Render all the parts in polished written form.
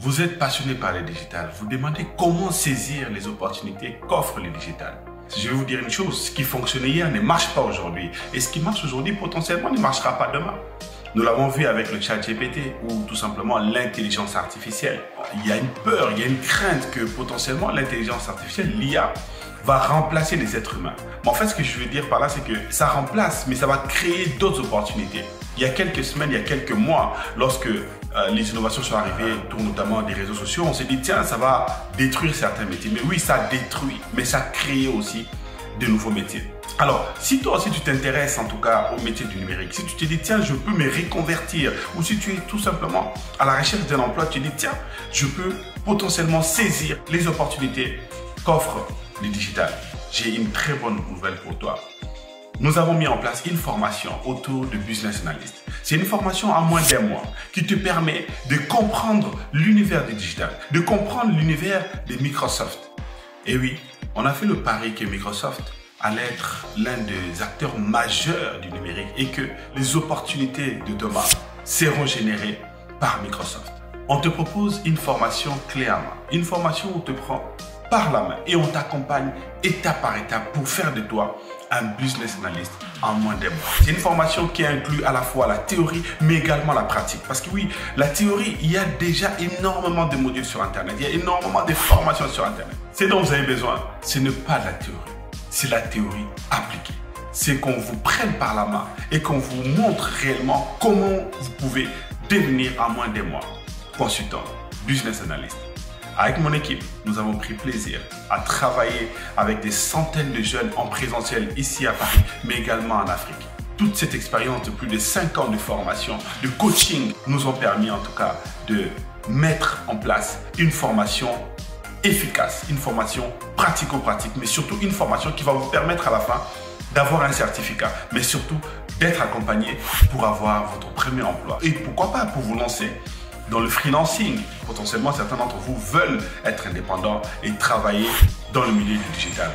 Vous êtes passionné par le digital, vous demandez comment saisir les opportunités qu'offre le digital. Je vais vous dire une chose, ce qui fonctionnait hier ne marche pas aujourd'hui. Et ce qui marche aujourd'hui potentiellement ne marchera pas demain. Nous l'avons vu avec le ChatGPT ou tout simplement l'intelligence artificielle. Il y a une peur, il y a une crainte que potentiellement l'intelligence artificielle, l'IA, va remplacer les êtres humains. Mais en fait, ce que je veux dire par là, c'est que ça remplace, mais ça va créer d'autres opportunités. Il y a quelques semaines, il y a quelques mois, lorsque les innovations sont arrivées, autour notamment des réseaux sociaux, on s'est dit, tiens, ça va détruire certains métiers. Mais oui, ça détruit, mais ça crée aussi de nouveaux métiers. Alors, si toi aussi tu t'intéresses en tout cas au métier du numérique, si tu te dis, tiens, je peux me reconvertir, ou si tu es tout simplement à la recherche d'un emploi, tu te dis, tiens, je peux potentiellement saisir les opportunités qu'offre le digital. J'ai une très bonne nouvelle pour toi. Nous avons mis en place une formation autour de Business Analyst. C'est une formation en moins d'1 mois qui te permet de comprendre l'univers du digital, de comprendre l'univers de Microsoft. Et oui, on a fait le pari que Microsoft allait être l'un des acteurs majeurs du numérique et que les opportunités de demain seront générées par Microsoft. On te propose une formation clé à main, une formation où on te prend par la main et on t'accompagne étape par étape pour faire de toi un business analyst en moins d'1 mois. C'est une formation qui inclut à la fois la théorie mais également la pratique. Parce que oui, la théorie, il y a déjà énormément de modules sur Internet, il y a énormément de formations sur Internet. Ce dont vous avez besoin, ce n'est pas de la théorie, c'est la théorie appliquée. C'est qu'on vous prenne par la main et qu'on vous montre réellement comment vous pouvez devenir en moins d'1 mois consultant, business analyst. Avec mon équipe, nous avons pris plaisir à travailler avec des centaines de jeunes en présentiel ici à Paris, mais également en Afrique. Toute cette expérience de plus de 5 ans de formation, de coaching, nous ont permis en tout cas de mettre en place une formation efficace, une formation pratico-pratique, mais surtout une formation qui va vous permettre à la fin d'avoir un certificat, mais surtout d'être accompagné pour avoir votre premier emploi. Et pourquoi pas pour vous lancer dans le freelancing. Potentiellement, certains d'entre vous veulent être indépendants et travailler dans le milieu du digital.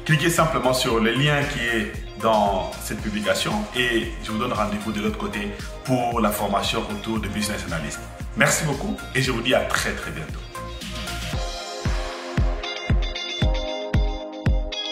Cliquez simplement sur le lien qui est dans cette publication et je vous donne rendez-vous de l'autre côté pour la formation autour de Business Analyst. Merci beaucoup et je vous dis à très bientôt.